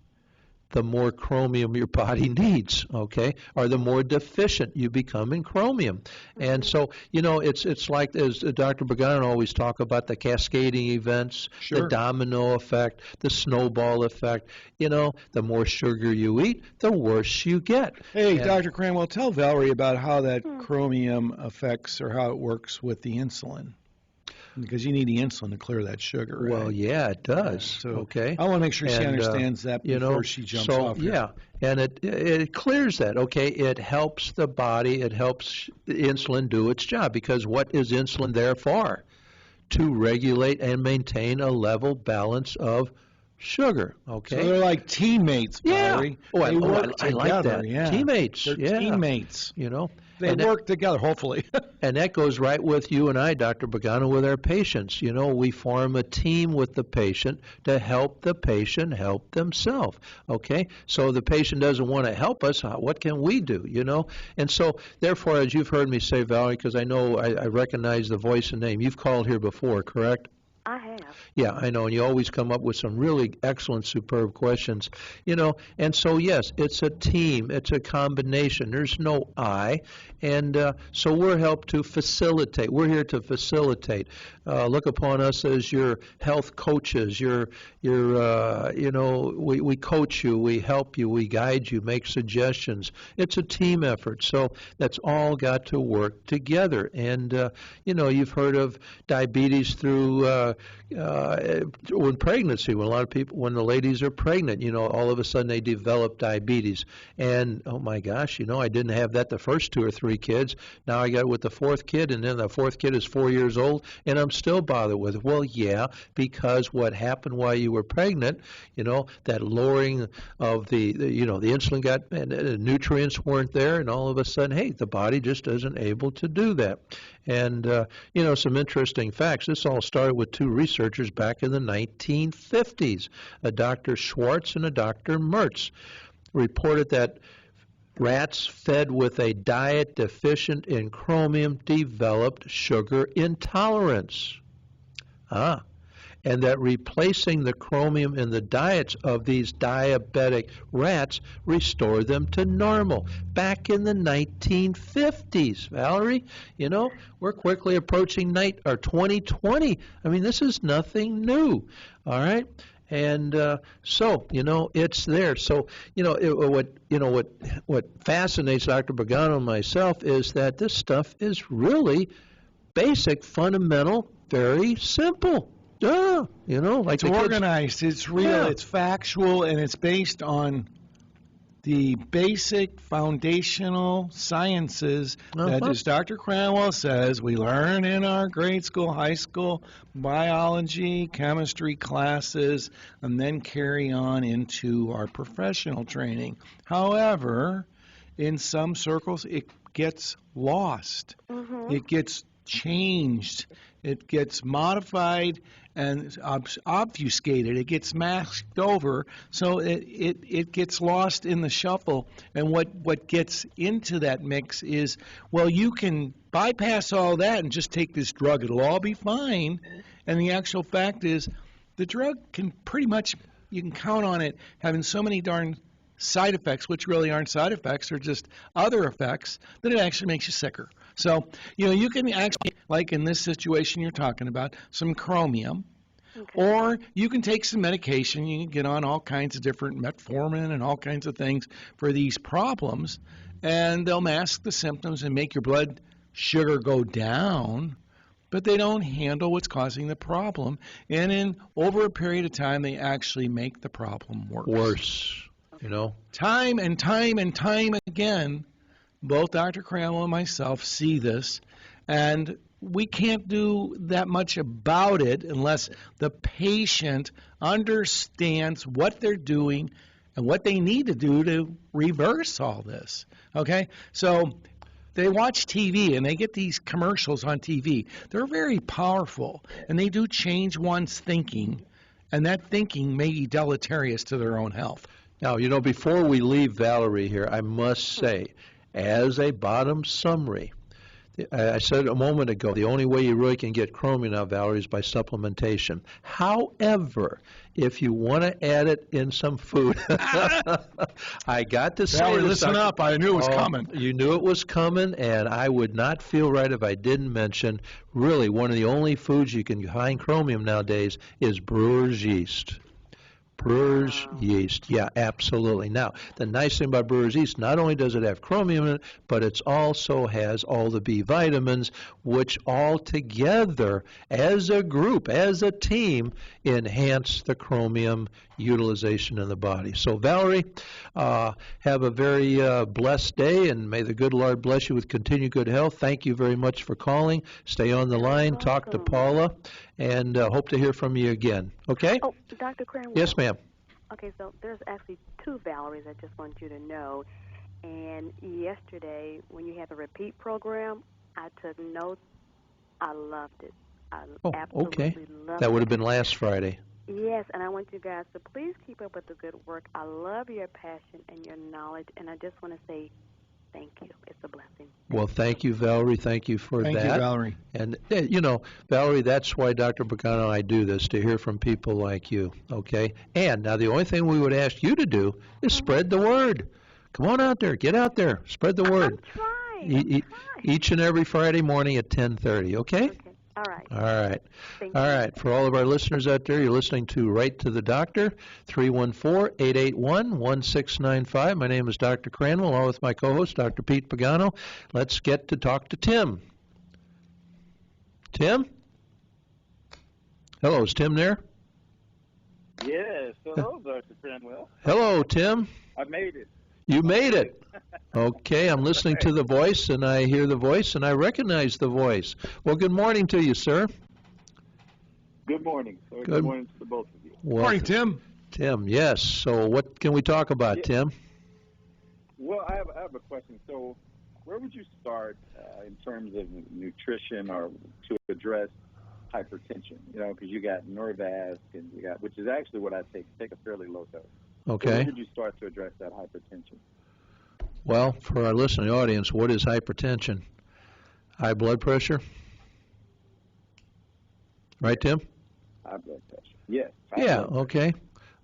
the more chromium your body needs, okay? Or the more deficient you become in chromium. And so, it's like, as Dr. Pagano always talk about, the cascading events, Sure. The domino effect, the snowball effect. The more sugar you eat, the worse you get. Hey, Dr. Cranwell, tell Valerie about how that chromium affects or how it works with the insulin. Because you need the insulin to clear that sugar, right? Well, yeah, it does. So okay. I want to make sure she understands that before she jumps off here. Yeah, and it clears that, okay? It helps the body. It helps the insulin do its job, because what is insulin there for? To regulate and maintain a level balance of sugar, okay? So they're like teammates, Valerie. Yeah. They work I like together, that. yeah. Teammates. They're yeah. teammates. They And work together, hopefully. And that goes right with you and I, Dr. Pagano, with our patients. We form a team with the patient to help the patient help themselves, okay? So the patient doesn't want to help us, what can we do, And so, therefore, as you've heard me say, Valerie, because I know I recognize the voice and name, you've called here before, correct? I have. Yeah, I know, and you always come up with some really excellent, superb questions, and so, yes, it's a team, it's a combination, there's no I, and so we're helped to facilitate, we're here to facilitate. Look upon us as your health coaches, we coach you, we help you, we guide you, make suggestions. It's a team effort, so that's all got to work together, and, you've heard of diabetes through when pregnancy, when the ladies are pregnant, all of a sudden they develop diabetes. And, oh my gosh, I didn't have that the first 2 or 3 kids. Now I got it with the 4th kid, and then the 4th kid is 4 years old, and I'm still bothered with it. Well, yeah, because what happened while you were pregnant, that lowering of the insulin got, and the nutrients weren't there, and all of a sudden, hey, the body just isn't able to do that. And, some interesting facts. This all started with 2 researchers back in the 1950s. A Dr. Schwartz and a Dr. Mertz reported that rats fed with a diet deficient in chromium developed sugar intolerance. And that replacing the chromium in the diets of these diabetic rats restored them to normal. Back in the 1950s, Valerie, we're quickly approaching 2020. I mean, this is nothing new, all right? And so, it's there. So, what fascinates Dr. Pagano and myself is that this stuff is really basic, fundamental, very simple. Like it's organized, it's real, It's factual, and it's based on the basic foundational sciences that, as Dr. Cranwell says, we learn in our grade school, high school, biology, chemistry classes, and then carry on into our professional training. However, in some circles, it gets lost. It gets changed. It gets modified and obfuscated. It gets masked over, so it gets lost in the shuffle. And what gets into that mix is, well, you can bypass all that and just take this drug. It'll all be fine. And the actual fact is, the drug can pretty much, you can count on it having so many darn side effects, which really aren't side effects, they're just other effects, that it actually makes you sicker. So, you can actually, like in this situation you're talking about, some chromium, or you can take some medication. You can get on all kinds of different metformin and all kinds of things for these problems, and they'll mask the symptoms and make your blood sugar go down, but they don't handle what's causing the problem, and over a period of time, they actually make the problem worse. Time and time and time again, both Dr. Cranwell and myself see this, and we can't do that much about it unless the patient understands what they're doing and what they need to do to reverse all this. Okay? So they watch TV and they get these commercials on TV. They're very powerful, and they do change one's thinking, and that thinking may be deleterious to their own health. Now, before we leave Valerie here, I must say, as a bottom summary, I said a moment ago, the only way you really can get chromium now, Valerie, is by supplementation. However, if you want to add it in some food, I got to say, Valerie, listen up. I knew it was coming. You knew it was coming, and I would not feel right if I didn't mention, really, one of the only foods you can find chromium nowadays is brewer's yeast. Brewer's yeast, yeah, absolutely. Now, the nice thing about brewer's yeast, not only does it have chromium in it, but it also has all the B vitamins, which all together, as a group, as a team, enhance the chromium utilization in the body. So, Valerie, have a very blessed day, and may the good Lord bless you with continued good health. Thank you very much for calling. Stay on the line, talk to Paula, and hope to hear from you again. Okay? Oh, Dr. Cranwell. Yes, ma'am. Okay, so there's actually two Valeries I just want you to know. And yesterday, when you had the repeat program, I took notes. I loved it. I absolutely loved it. That would have been last Friday. Yes, and I want you guys to please keep up with the good work. I love your passion and your knowledge, and I just want to say thank you. It's a blessing. Well, thank you, Valerie. Thank you for that. Thank you, Valerie. And, Valerie, that's why Dr. Pagano and I do this, to hear from people like you, okay? And now the only thing we would ask you to do is spread the word. Come on out there. Get out there. Spread the word. I'm trying. Each and every Friday morning at 10:30, okay? All right. All right. Thank All you. right. For all of our listeners out there, you're listening to Right to the Doctor, 314-881-1695. My name is Dr. Cranwell, along with my co-host, Dr. Pete Pagano. Let's get to talk to Tim. Tim? Hello, is Tim there? Yes. Hello, Dr. Cranwell. Hello, Tim. I made it. You made it. Okay, I'm listening to the voice, and I hear the voice, and I recognize the voice. Well, good morning to you, sir. Good morning. Good morning to the both of you. Well, Morning, Tim. Tim, yes. So what can we talk about, Tim? Well, I have a question. So where would you start in terms of nutrition or to address hypertension? Because you got Norvasc, and which is actually what I take a fairly low dose. Okay. So where would you start to address that hypertension? Well, for our listening audience, what is hypertension? High blood pressure? Right, Tim? High blood pressure. Yes. Yeah, okay.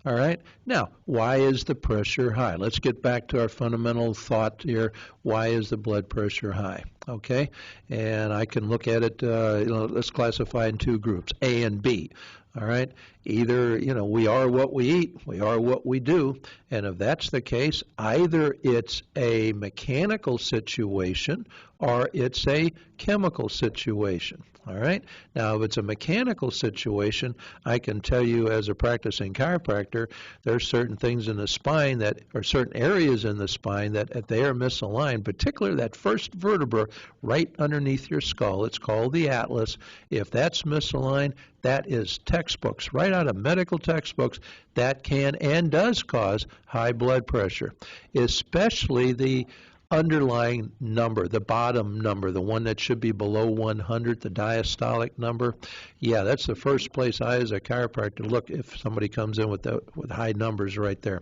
All right. Now, why is the pressure high? Let's get back to our fundamental thought here. Why is the blood pressure high? okay? And I can look at it, let's classify in two groups, A and B. All right, either, we are what we eat, we are what we do, and if that's the case, either it's a mechanical situation or it's a chemical situation. All right, now if it's a mechanical situation, I can tell you as a practicing chiropractor, there's certain things in the spine that, or certain areas in the spine that if they are misaligned, particularly that first vertebra right underneath your skull, it's called the atlas. If that's misaligned, that is textbooks, right out of medical textbooks, that can and does cause high blood pressure, especially the underlying number, the bottom number, the one that should be below 100, the diastolic number. Yeah, that's the first place I, as a chiropractor, look if somebody comes in with high numbers right there.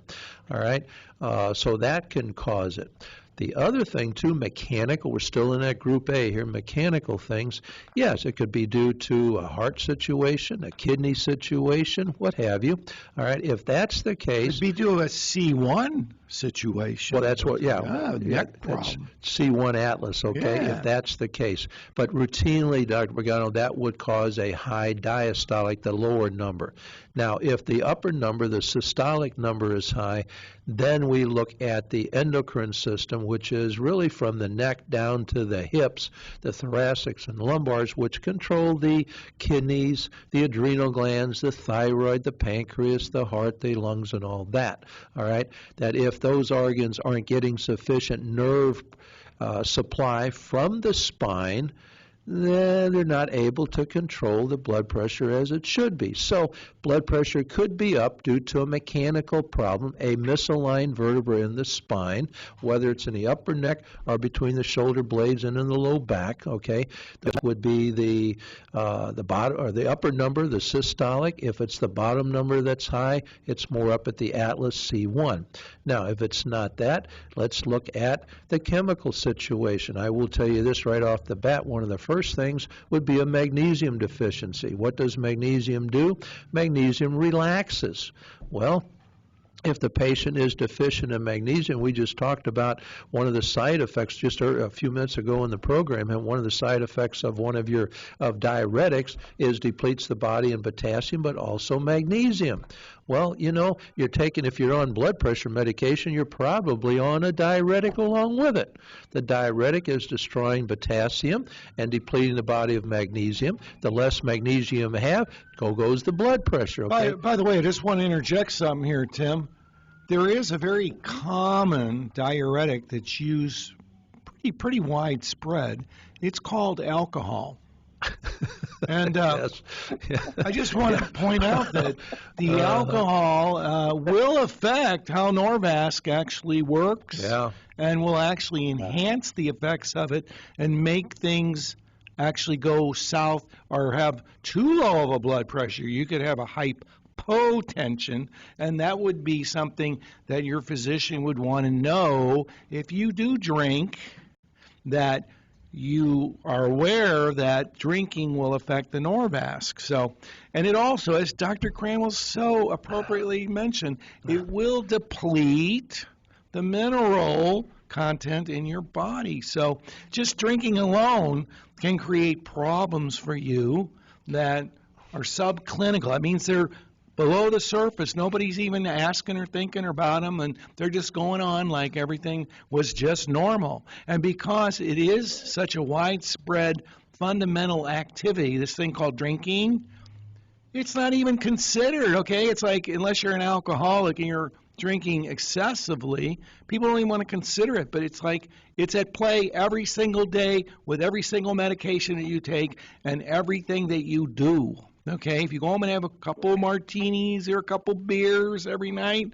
All right, so that can cause it. The other thing, too, mechanical, we're still in that group A here, mechanical things. Yes, it could be due to a heart situation, a kidney situation, what have you. All right, if that's the case. It could be due to a C1 situation. Well, that's what, neck problem. C1 Atlas, okay, Yeah. if that's the case. But routinely, Dr. Pagano, that would cause a high diastolic, the lower number. Now, if the upper number, the systolic number is high, then we look at the endocrine system, which is really from the neck down to the hips, the thoracics and lumbars, which control the kidneys, the adrenal glands, the thyroid, the pancreas, the heart, the lungs, and all that. All right, that if those organs aren't getting sufficient nerve supply from the spine, then they're not able to control the blood pressure as it should be. So blood pressure could be up due to a mechanical problem, a misaligned vertebra in the spine, whether it's in the upper neck or between the shoulder blades and in the low back, okay? That would be the bottom or the upper number, the systolic. If it's the bottom number that's high, it's more up at the Atlas C1. Now, if it's not that, let's look at the chemical situation. I will tell you this right off the bat, one of the first things would be a magnesium deficiency. What does magnesium do? Magnesium relaxes. Well, if the patient is deficient in magnesium, we just talked about one of the side effects just a few minutes ago in the program, and one of the side effects of one of your diuretics is depletes the body in potassium, but also magnesium. Well, you're taking, if you're on blood pressure medication, you're probably on a diuretic along with it. The diuretic is destroying potassium and depleting the body of magnesium. The less magnesium you have, goes the blood pressure. Okay? By the way, I just want to interject something here, Tim. There is a very common diuretic that's used pretty widespread. It's called alcohol. And yes. I just want to point out that the alcohol will affect how Norvasc actually works, and will actually enhance the effects of it and make things actually go south or have too low of a blood pressure. You could have a hypotension, and that would be something that your physician would want to know if you do drink, that you are aware that drinking will affect the Norvasc. So, and it also, as Dr. Cranwell so appropriately mentioned, it will deplete the mineral content in your body. So just drinking alone can create problems for you that are subclinical. That means they're below the surface. Nobody's even asking or thinking about them, and they're just going on like everything was just normal. And because it is such a widespread fundamental activity, this thing called drinking, it's not even considered, okay? It's like, unless you're an alcoholic and you're drinking excessively, people don't even want to consider it, but it's like it's at play every single day with every single medication that you take and everything that you do. Okay, if you go home and have a couple of martinis or a couple beers every night,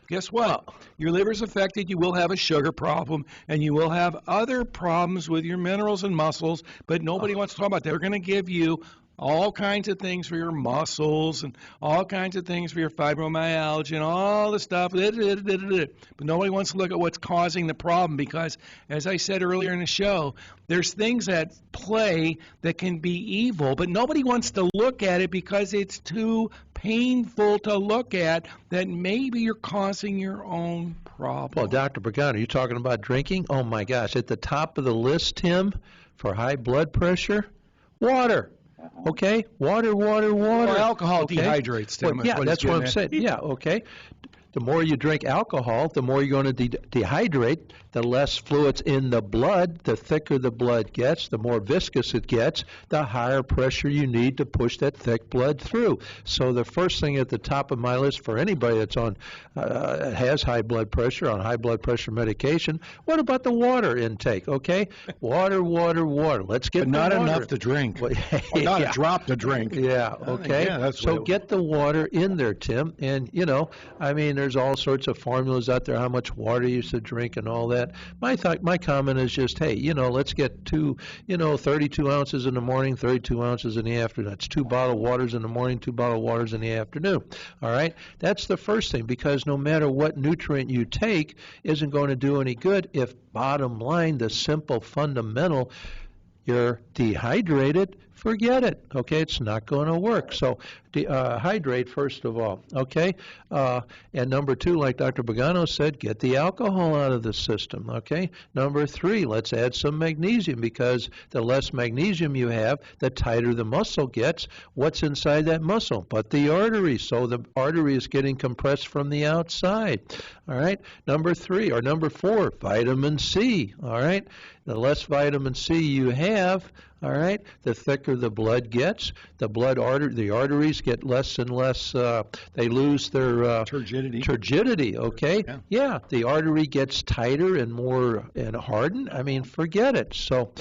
guess what? Your liver's affected, you will have a sugar problem, and you will have other problems with your minerals and muscles, but nobody wants to talk about that. They're going to give you all kinds of things for your muscles and all kinds of things for your fibromyalgia and all the stuff. But nobody wants to look at what's causing the problem because, as I said earlier in the show, there's things at play that can be evil, but nobody wants to look at it because it's too painful to look at, that maybe you're causing your own problem. Well, Dr. Pagano, are you talking about drinking? Oh, my gosh. At the top of the list, Tim, for high blood pressure, water. Okay? Water. Well, alcohol dehydrates, Tim. Well, yeah, that's what I'm saying. Yeah, okay. The more you drink alcohol, the more you're going to dehydrate, the less fluid's in the blood, the thicker the blood gets, the more viscous it gets, the higher pressure you need to push that thick blood through. So the first thing at the top of my list for anybody that's on has high blood pressure, on high blood pressure medication, what about the water intake, okay? Water. Let's get but not water. Enough to drink. Well, or not a drop to drink. Yeah, okay. Yeah, so get the water in there, Tim. And, I mean, there's all sorts of formulas out there, how much water you should drink and all that. My comment is just, hey, let's get 32 ounces in the morning, 32 ounces in the afternoon. That's 2 bottled waters in the morning, 2 bottled waters in the afternoon. All right? That's the first thing, because no matter what nutrient you take isn't going to do any good if, bottom line, the simple fundamental, you're dehydrated, forget it, okay? It's not going to work. So hydrate first of all, okay? And number 2, like Dr. Pagano said, get the alcohol out of the system, okay? Number 3, let's add some magnesium, because the less magnesium you have, the tighter the muscle gets. What's inside that muscle? But the artery, so the artery is getting compressed from the outside, all right? Number 4, vitamin C, all right? The less vitamin C you have, all right, the thicker the blood gets. The arteries get less and less, they lose their turgidity, okay? Yeah, the artery gets tighter and more and hardened. I mean, forget it. So,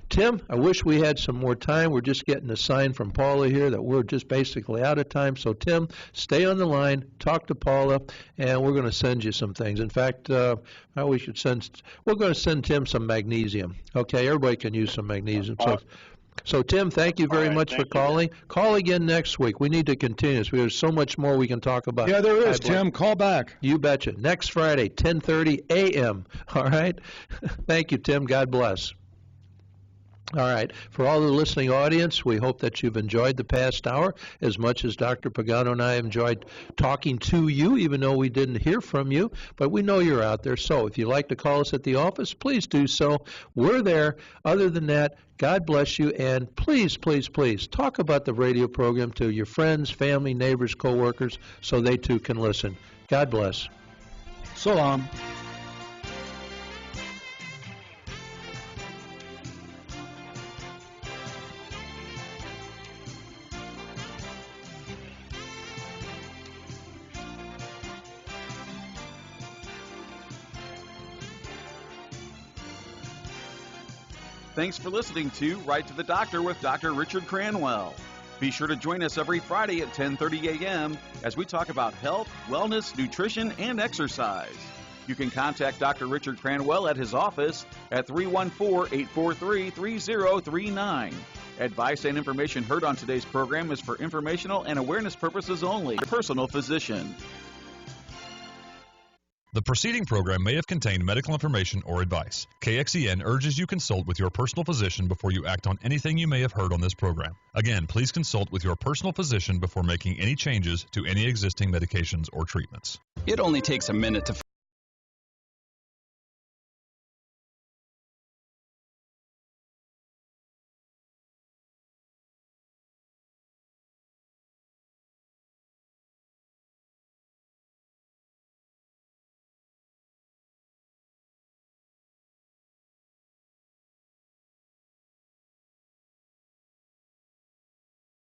Tim, I wish we had some more time. We're just getting a sign from Paula here that we're just basically out of time. So, Tim, stay on the line, talk to Paula, and we're going to send you some things. In fact, we're going to send Tim some magnesium. Okay, everybody can use some magnesium. So Tim, thank you very much for calling. Call again next week. We need to continue this. There's so much more we can talk about. Yeah, there is, Tim. Call back. You betcha. Next Friday, 10:30 a.m. All right? Thank you, Tim. God bless. All right. For all the listening audience, we hope that you've enjoyed the past hour as much as Dr. Pagano and I enjoyed talking to you, even though we didn't hear from you. But we know you're out there. So if you'd like to call us at the office, please do so. We're there. Other than that, God bless you. And please, please, please talk about the radio program to your friends, family, neighbors, coworkers, so they too can listen. God bless. So long. Thanks for listening to Right to the Doctor with Dr. Richard Cranwell. Be sure to join us every Friday at 10:30 a.m. as we talk about health, wellness, nutrition, and exercise. You can contact Dr. Richard Cranwell at his office at 314-843-3039. Advice and information heard on today's program is for informational and awareness purposes only. Personal physician. The preceding program may have contained medical information or advice. KXEN urges you consult with your personal physician before you act on anything you may have heard on this program. Again, please consult with your personal physician before making any changes to any existing medications or treatments. It only takes a minute to